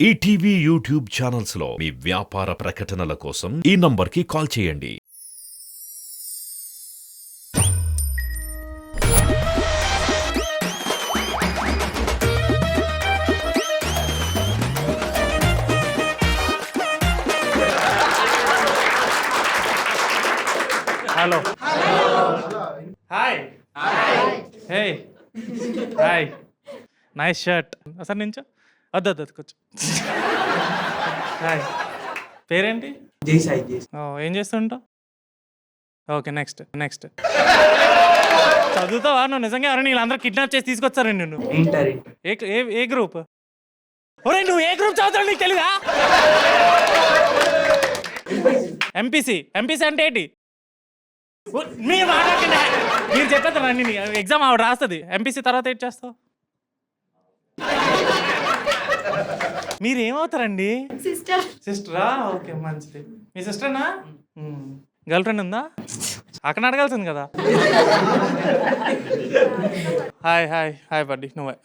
ETV YouTube channels లో మీ వ్యాపార ప్రకటనల కోసం ఈ నంబర్కి కాల్ చేయండి. Hello hi hey hi nice shirt sir నుంచో వద్దు కొంచెం హాయ్ పేరేంటి ఏం చేస్తుంటావు? ఓకే నెక్స్ట్ చదువుతావా నువ్వు? నిజంగా ఎవరైనా వీళ్ళందరూ కిడ్నాప్ చేసి తీసుకొచ్చారండి నిన్ను. ఏ గ్రూప్? ఒరే నువ్వు ఏ గ్రూప్ చదువుతావు నీకు తెలీదా? ఎంపీసీ అంటే ఏంటి? మీరు మాట్లాడండి, మీరు చెప్పేది రండి. ఎగ్జామ్ ఆవిడ రాస్తుంది. ఎంపీసీ తర్వాత ఏం చేస్తావు? మీరు ఏమవుతారండి? సిస్టరా? ఓకే మంచిది. మీ సిస్టర్నా? గర్ల్ ఫ్రెండ్ ఉందా? అక్కడ అడగాల్సింది కదా. Hi buddy. నువ్వే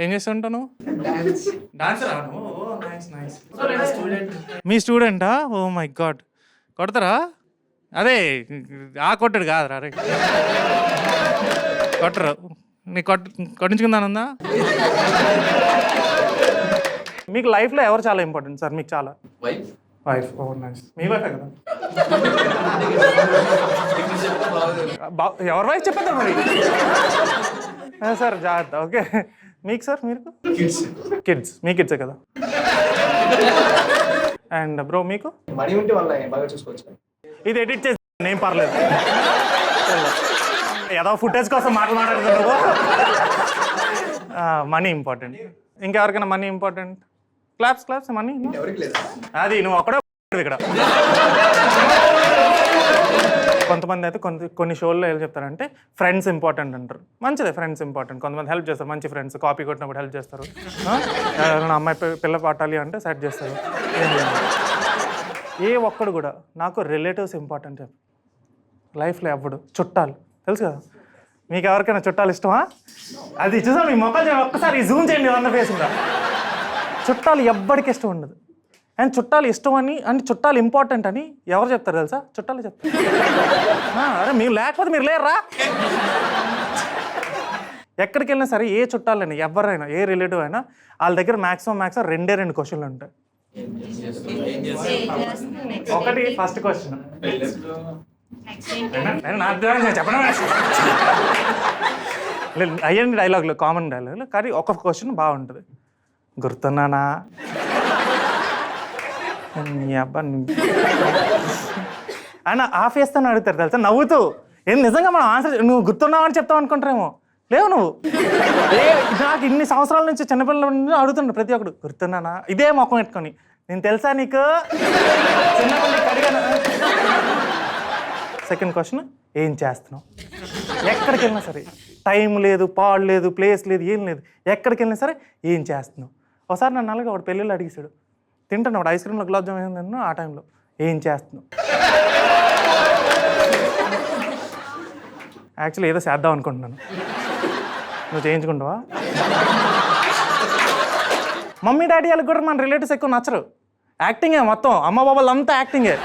ఏం చేస్తుంటావు నువ్వు? డాన్సరా నువ్వు? నైస్. మీ స్టూడెంటా? Oh my god. కొడతారా? అదే కొట్టడు కాదురా. అరే కొట్టరు. నీకు కొట్టించుకుందానుందా? మీకు లైఫ్లో ఎవరు చాలా ఇంపార్టెంట్ సార్? మీకు చాలా వైఫ్. ఓ నైస్. మీ వైఫే కదా? ఎవరి వైఫ్ చెప్పేద్దాం మరి సార్. జాగ్రత్త. ఓకే మీకు సార్? మీరు కిడ్స్. మీ కిడ్సే కదా? అండ్ బ్రో మీకు? మనీ ఉంటే వాళ్ళ బాగా చూసుకోవచ్చు. ఇది ఎడిట్ చేసి ఏం పర్లేదు. ఏదో ఫుటేజ్ కోసం మాట్లాడుతున్నావు. Money important. ఇంకెవరికైనా మనీ ఇంపార్టెంట్? Claps money. అది నువ్వు అక్కడే ఇక్కడ. కొంతమంది అయితే కొన్ని షోల్లో ఏం చెప్తారంటే ఫ్రెండ్స్ ఇంపార్టెంట్ అంటారు. మంచిదే, ఫ్రెండ్స్ ఇంపార్టెంట్. కొంతమంది హెల్ప్ చేస్తారు, మంచి ఫ్రెండ్స్. కాపీ కొట్టినప్పుడు హెల్ప్ చేస్తారు. అమ్మాయి పిల్ల పట్టాలి అంటే సెట్ చేస్తారు. ఏ ఒక్కడు కూడా నాకు రిలేటివ్స్ ఇంపార్టెంట్ చెప్పు. లైఫ్లో ఎవ్వడు. చుట్టాలు తెలుసు కదా మీకు? ఎవరికైనా చుట్టాలు ఇష్టమా? అది చూసా మీ మొక్కలు ఒక్కసారి జూమ్ చేయండి వంద ఫేసిందా. చుట్టాలు ఎవ్వడికి ఇష్టం ఉండదు. అండ్ చుట్టాలు ఇష్టం అని అంటే చుట్టాలు ఇంపార్టెంట్ అని ఎవరు చెప్తారు తెలుసా? చుట్టాలు చెప్తారు. అరే మీరు లేకపోతే మీరు లేరా? ఎక్కడికి వెళ్ళినా సరే ఏ చుట్టాలైనా ఎవరైనా ఏ రిలేటివ్ అయినా వాళ్ళ దగ్గర మ్యాక్సిమం 2 క్వశ్చన్లు ఉంటాయి. ఒకటి ఫస్ట్ క్వశ్చన్ చెప్పడం అయ్యండి డైలాగులు, కామన్ డైలాగులు. కానీ ఒక క్వశ్చన్ బాగుంటుంది. గుర్తున్నానా? నీ అబ్బా ఆయన ఆఫ్ వేస్తాను అడుగుతారు తెలుసా నవ్వుతూ. ఏం నిజంగా మనం ఆన్సర్ నువ్వు గుర్తున్నావని చెప్తావు అనుకుంటారేమో. లేవు నువ్వు. నాకు ఇన్ని సంవత్సరాల నుంచి చిన్నపిల్లల నుంచి అడుగుతుండ్రు ప్రతి ఒక్కడు. గుర్తున్నానా? ఇదే మొఖం పెట్టుకొని. నేను తెలుసా నీకు? చిన్నపిల్లకి అడిగాను. సెకండ్ క్వశ్చన్ ఏం చేస్తున్నావు? ఎక్కడికి వెళ్ళినా సరే టైం లేదు, పాడు లేదు, ప్లేస్ లేదు, ఏం లేదు. ఎక్కడికి వెళ్ళినా సరే ఏం చేస్తున్నావు? ఒకసారి నన్ను అలాగే వాడు పెళ్ళిళ్ళు అడిగేశాడు. తింటున్నాడు ఐస్ క్రీమ్లో గులాబ్ జామ్ ఏంటన్నా ఆ టైంలో ఏం చేస్తున్నావు? యాక్చువల్లీ ఏదో చేద్దాం అనుకుంటున్నాను. నువ్వు చేయించుకుంటావా? మమ్మీ డాడీ వాళ్ళకి కూడా మన రిలేటివ్స్ ఎక్కువ నచ్చరు. యాక్టింగే మొత్తం. అమ్మ బాబాలు అంతా యాక్టింగే.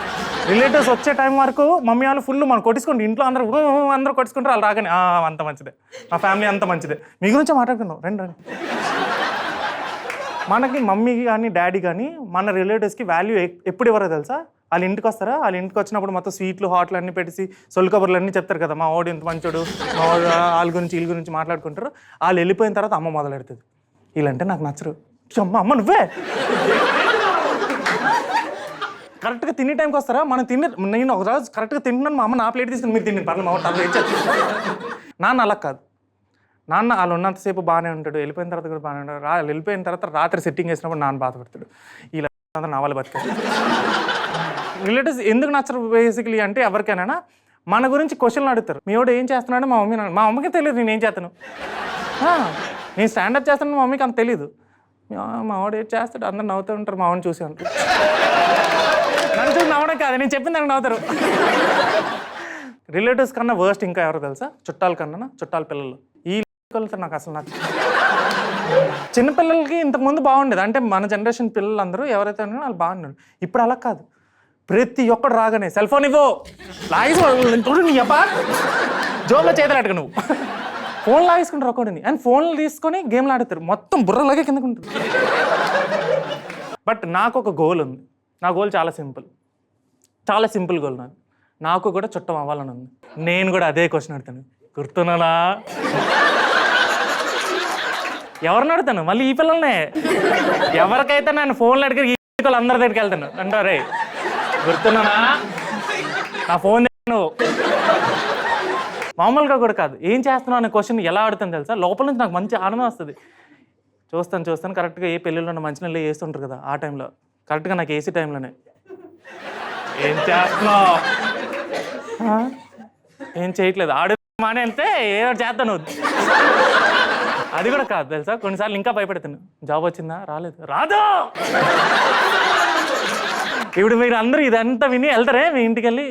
రిలేటివ్స్ వచ్చే టైం వరకు మమ్మీ వాళ్ళు ఫుల్ మనం కొట్టించుకోండి. ఇంట్లో అందరూ కొట్టించుకుంటారు. వాళ్ళు రాగానే అంత మంచిదే, మా ఫ్యామిలీ అంత మంచిదే. మీ గురించే మాట్లాడుకున్నాం. రండి. మనకి మమ్మీ కానీ డాడీ కానీ మన రిలేటివ్స్కి వాల్యూ ఎప్పుడు ఇవ్వరో తెలుసా? వాళ్ళ ఇంటికి వస్తారా? వాళ్ళ ఇంటికి వచ్చినప్పుడు మొత్తం స్వీట్లు హాట్లు అన్నీ పెట్టేసి సొల్లు కబుర్లు అన్నీ చెప్తారు కదా. మా వాడు ఇంత మంచోడు, మా వాడు వాళ్ళ గురించి వీళ్ళ గురించి మాట్లాడుకుంటారు. వాళ్ళు వెళ్ళిపోయిన తర్వాత అమ్మ మొదలెడుతుంది. వీళ్ళంటే నాకు నచ్చరు. అమ్మ నువ్వే కరెక్ట్గా తినే టైంకి వస్తారా? నేను ఒక రోజు కరెక్ట్గా తింటున్నాను. మా అమ్మ నా ప్లేట్ తీసుకుని మీరు తిండి పర్లేదు, మా వాడు నాన్న అలా కాదు. నాన్న వాళ్ళు ఉన్నంతసేపు బాగానే ఉంటాడు, వెళ్ళిపోయిన తర్వాత కూడా బాగానే ఉంటాడు. వెళ్ళిపోయిన తర్వాత రాత్రి సెట్టింగ్ వేసినప్పుడు నాన్న బాధపడతాడు. ఇలా నా వాళ్ళు బతికారు. రిలేటివ్స్ ఎందుకు నచ్చరు బేసికలీ అంటే ఎవరికైనా మన గురించి క్వశ్చన్లు అడుగుతారు. మీ వాడు ఏం చేస్తున్నాడు? మా అమ్మకి తెలియదు నేను ఏం చేస్తాను. నేను స్టాండప్ చేస్తాను, మా మమ్మీకి అంత తెలీదు. మా వాడు ఏం చేస్తాడు? అందరు నవ్వుతూ ఉంటారు. మా వాడిని చూసి ఉంటారు. నన్ను చూసి నవ్వడం కాదు, నేను చెప్పిన దానికి నవ్వుతారు. రిలేటివ్స్ కన్నా వర్స్ట్ ఇంకా ఎవరు తెలుసా? చుట్టాల కన్నా చుట్టాల పిల్లలు. ఈ నాకు అసలు చిన్నపిల్లలకి ఇంతకుముందు బాగుండేది, అంటే మన జనరేషన్ పిల్లలందరూ ఎవరైతే ఉన్నారో వాళ్ళు బాగున్నారు. ఇప్పుడు అలా కాదు, ప్రతి ఒక్కడు రాగానే సెల్ ఫోన్ ఇవ్వు, లాగేసి నీ అబ్బా జోబులో చేతులు అడగ, నువ్వు ఫోన్ లాగేసుకుంటారు ఒకడిని, అండ్ ఫోన్లు తీసుకొని గేమ్లు ఆడుతారు, మొత్తం బుర్రలాగే కిందకుంటారు. బట్ నాకు ఒక గోల్ ఉంది. నా గోల్ చాలా సింపుల్ గోల్ నాది. నాకు కూడా చుట్టం అవ్వాలని ఉంది. నేను కూడా అదే క్వశ్చన్ అడుగుతాను, గుర్తున్నానా? ఎవరిని అడుగుతాను? మళ్ళీ ఈ పిల్లల్నే. ఎవరికైతే నేను ఫోన్లు అడిగి ఈ పిల్లలు అందరి దగ్గరికి వెళ్తాను అంటారే, గుర్తున్నానా? నా ఫోన్ నువ్వు మామూలుగా కూడా కాదు, ఏం చేస్తున్నావు అనే క్వశ్చన్ ఎలా ఆడుతాను తెలుసా? లోపల నుంచి నాకు మంచి ఆనందం వస్తుంది. చూస్తాను కరెక్ట్గా ఏ పెళ్ళిళ్ళలో మంచినీళ్ళు వేస్తుంటారు కదా, ఆ టైంలో కరెక్ట్గా నాకు ఏసీ టైంలోనే ఏం చేస్తున్నావు, ఏం చేయట్లేదు, ఆడు మానే వెళ్తే ఏదో చేస్తాను. అది కూడా కాదు తెలుసా, కొన్నిసార్లు ఇంకా భయపెడతాను, జాబ్ వచ్చిందా, రాదు. ఇప్పుడు మీరు అందరూ ఇదంతా విని వెళ్తారే మీ ఇంటికి వెళ్ళి,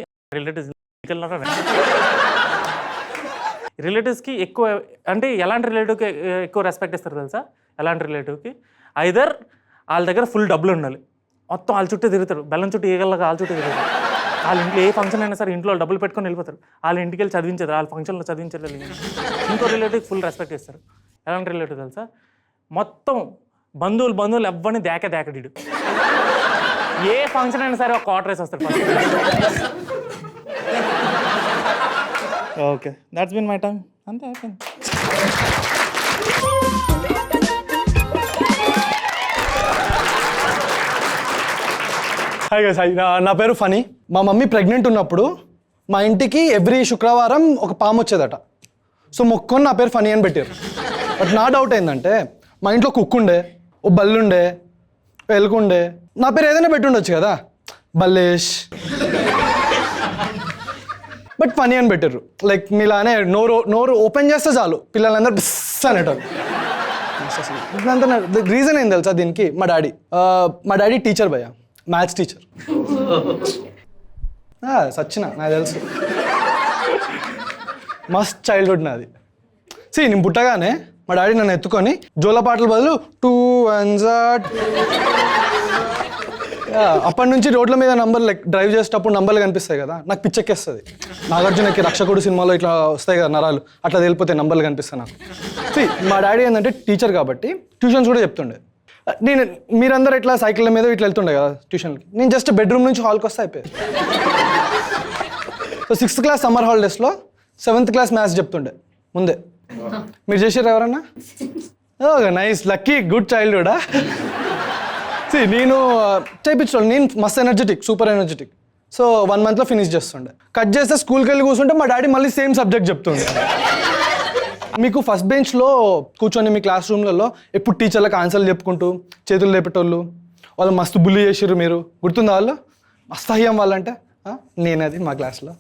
రిలేటివ్స్కి ఎక్కువ, అంటే ఎలాంటి రిలేటివ్కి ఎక్కువ రెస్పెక్ట్ ఇస్తారు తెలుసా? ఎలాంటి రిలేటివ్కి, ఐదర్ వాళ్ళ దగ్గర ఫుల్ డబ్బులు ఉండాలి, మొత్తం వాళ్ళ చుట్టూ తిరుగుతారు, బెల్లం చుట్టూ ఈగల్లాగా వాళ్ళ చుట్టూ తిరుగుతారు. వాళ్ళ ఇంట్లో ఏ ఫంక్షన్ అయినా సరే ఇంట్లో డబ్బులు పెట్టుకొని వెళ్ళిపోతారు, వాళ్ళ ఇంటికి వెళ్ళి చదివించారు, వాళ్ళ ఫంక్షన్లో చదివించారు. ఇంకో రిలేటివ్కి ఫుల్ రెస్పెక్ట్ ఇస్తారు. ఎలాంటి రిలేటివ్ తెలుసా? మొత్తం బంధువులు ఎవ్వరిని దేకడీడు, ఏ ఫంక్షన్ అయినా సరే ఒక క్వార్టర్ వేసి వస్తారు. Okay, that's been my time, అంతే అయిపోయింది. హాయ్ గైస్, నా పేరు ఫనీ. మా మమ్మీ ప్రెగ్నెంట్ ఉన్నప్పుడు మా ఇంటికి ఎవ్రీ శుక్రవారం ఒక పాము వచ్చేదట. సో మొక్కుని నా పేరు ఫనీ అని పెట్టారు. బట్ నా డౌట్ ఏంటంటే, మా ఇంట్లో కుక్కుండే, ఓ బల్లుండే, ఎలుకుండే, నా పేరు ఏదైనా పెట్టుండొచ్చు కదా, బల్లేష్. బట్ ఫనీ అని పెట్టారు. లైక్ మీలానే నోరు ఓపెన్ చేస్తే చాలు పిల్లలందరూ బిస్ అనేటారు. రీజన్ ఏం తెలుసా దీనికి? మా డాడీ టీచర్ భయ్యా, మ్యాథ్స్ టీచర్. సచ్చిన నాకు తెలుసు, మస్ట్ చైల్డ్హుడ్ నాది. నేను పుట్టగానే మా డాడీ నన్ను ఎత్తుకొని జోల పాటల బదులు 2 1 అప్పటి నుంచి రోడ్ల మీద నంబర్, లైక్ డ్రైవ్ చేసేటప్పుడు నంబర్లు కనిపిస్తాయి కదా, నాకు పిచ్చెక్కేస్తుంది. నాగార్జునకి రక్షకుడు సినిమాలో ఇట్లా వస్తాయి కదా నరాలు, అట్లా వెళ్ళిపోతాయి నంబర్లు కనిపిస్తాయి నాకు. మా డాడీ ఏంటంటే టీచర్ కాబట్టి ట్యూషన్స్ కూడా చెప్తుండే. మీరందరూ ఇట్లా సైకిళ్ళ మీద ఇట్లా వెళ్తుండే కదా ట్యూషన్కి, నేను జస్ట్ బెడ్రూమ్ నుంచి హాల్కి వస్తే అయిపోయాయి. సో 6th క్లాస్ సమ్మర్ హాలిడేస్లో 7th క్లాస్ మ్యాథ్స్ చెప్తుండే ముందే. మీరు చేసారు ఎవరన్నా? ఓకే, నైస్, లక్కీ, గుడ్ చైల్డ్హుడా. నేను చేయించాను, నేను మస్త్ ఎనర్జెటిక్, సూపర్ ఎనర్జెటిక్. సో 1 monthలో ఫినిష్ చేస్తుండే. కట్ చేస్తే స్కూల్కి వెళ్ళి కూర్చుంటే మా డాడీ మళ్ళీ సేమ్ సబ్జెక్ట్ చెప్తుండే. మీకు ఫస్ట్ బెంచ్లో కూర్చొని మీ క్లాస్ రూమ్లలో ఎప్పుడు టీచర్లకు ఆన్సర్లు చెప్పుకుంటూ చేతులు లేపేటోళ్ళు, వాళ్ళు మస్తు బుల్లి చేసారు. మీరు గుర్తుందా? వాళ్ళు మస్తు అయ్యాం వాళ్ళంటే నేనది మా క్లాస్లో.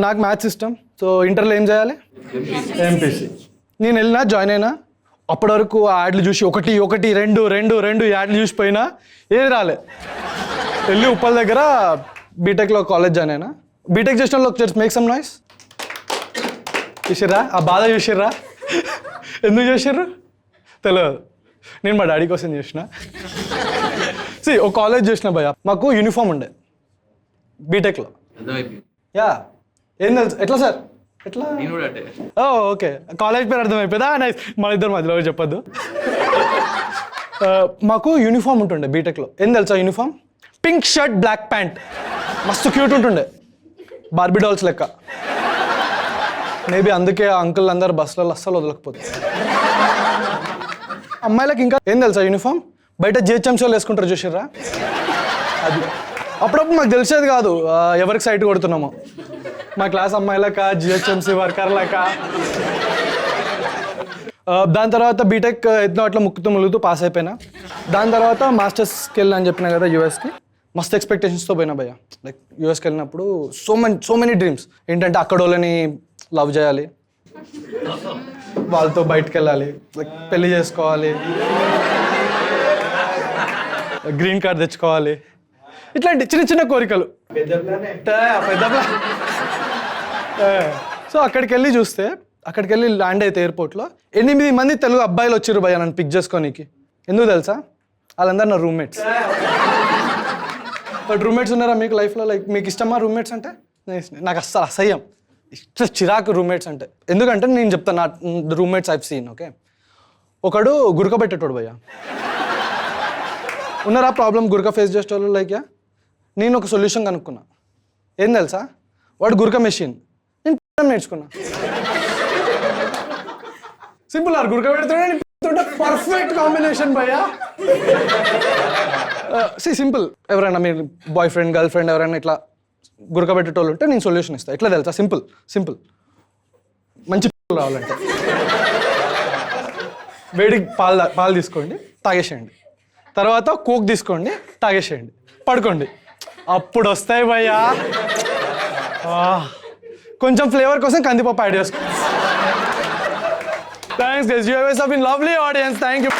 నాకు మ్యాథ్స్ ఇష్టం. సో ఇంటర్లో ఏం చేయాలి? ఎంపీసీ. నేను వెళ్ళినా, జాయిన్ అయినా. అప్పటి వరకు ఆ యాడ్లు చూసి 1 1 2 2 యాడ్లు చూసిపోయినా ఏది రాలే. వెళ్ళి ఉప్పల్ దగ్గర బీటెక్లో కాలేజ్ జాయిన్ అయినా. బీటెక్ చేసిన వాళ్ళు జస్ట్ మేక్ సమ్ నాయిస్. చూసిర్రా ఆ బాధ? చూసిర్రా ఎందుకు చేసిర్రు తెలియదు. నేను మా డాడీ కోసం చేసిన. ఒక కాలేజ్ చేసిన భయ, మాకు యూనిఫామ్ ఉండే బీటెక్లో. ఏం తెలుసు? ఎట్లా సార్? ఎట్లా? ఓకే, కాలేజ్ పేరు అర్థమైపోయిందా? నైస్. మన ఇద్దరు మధ్యలో చెప్పొద్దు. మాకు యూనిఫామ్ ఉంటుండే బీటెక్లో. ఏం తెలుసా uniform? Pink shirt, black pant, మస్తు క్యూట్ ఉంటుండే, బార్బీ డాల్స్ లెక్క. మేబీ అందుకే ఆ అంకుల్ అందరు బస్సులలో అస్సలు వదలకపోతే. అమ్మాయిలకు ఇంకా ఏం తెలుసా యూనిఫామ్? బయట జిహెచ్ఎంసీలో వేసుకుంటారు, చూసిర్రా? అది అప్పుడప్పుడు మాకు తెలిసేది కాదు ఎవరికి సైట్ కొడుతున్నామో. మా క్లాస్ అమ్మాయిలక, జిహెచ్ఎంసీ వర్కర్లక. దాని తర్వాత బీటెక్ ఎన్నో అట్లా ములుగుతూ పాస్ అయిపోయినా. దాని తర్వాత మాస్టర్స్కి వెళ్ళినా అని చెప్పినా కదా యూఎస్కి. మస్తు ఎక్స్పెక్టేషన్స్తో పోయినా భయ్య. లైక్ యూఎస్కి వెళ్ళినప్పుడు సో మెనీ డ్రీమ్స్. ఏంటంటే అక్కడ వాళ్ళని లవ్ చేయాలి, వాళ్ళతో బయటకు వెళ్ళాలి, లైక్ పెళ్లి చేసుకోవాలి, గ్రీన్ కార్డ్ తెచ్చుకోవాలి, ఇట్లాంటి చిన్న చిన్న కోరికలు. పెద్ద ప్లాన్. సో అక్కడికి వెళ్ళి చూస్తే అక్కడికి వెళ్ళి ల్యాండ్ అయితే ఎయిర్పోర్ట్లో 8 మంది తెలుగు అబ్బాయిలు వచ్చారు భయ్య నన్ను పిక్ చేసుకోనికి. ఎందుకు తెలుసా? వాళ్ళందరూ నా రూమ్మేట్స్. బట్ రూమ్మేట్స్ ఉన్నారా మీకు లైఫ్లో? లైక్ మీకు ఇష్టమా రూమ్మేట్స్ అంటే? నాకు అస్సలు అసహ్యం, ఇష్ట చిరాకు రూమ్మేట్స్ అంటే. ఎందుకంటే నేను చెప్తాను నా రూమ్మేట్స్ ఐవ్ సీన్. ఓకే, ఒకడు గురక పెట్టేటోడు భయ్య. ఉన్నారా ప్రాబ్లం గురక ఫేస్ చేసేటోళ్ళు? లైక్ నేను ఒక సొల్యూషన్ కనుక్కున్నా. ఏం తెలుసా? వాడు గురక మెషిన్, నేను నేర్చుకున్నా. సింపుల్ ఆర్ గురక పెడుతుంటే పర్ఫెక్ట్ కాంబినేషన్ భయ్యా. సింపుల్. ఎవరైనా మీరు బాయ్ ఫ్రెండ్ గర్ల్ ఫ్రెండ్ ఎవరైనా ఇట్లా గురక పెట్టేటోళ్ళు ఉంటే నేను సొల్యూషన్ ఇస్తాను. ఎట్లా తెలుసా? సింపుల్ మంచి రావాలంటే వేడికి పాలు తీసుకోండి, తాగేసేయండి. తర్వాత కోక్ తీసుకోండి, తాగేసేయండి, పడుకోండి. అప్పుడు వస్తాయి భయ్యా. కొంచెం ఫ్లేవర్ కోసం కందిపప్పు యాడ్ చేసుకోండి. Thanks guys, you have been lovely audience. Thank you.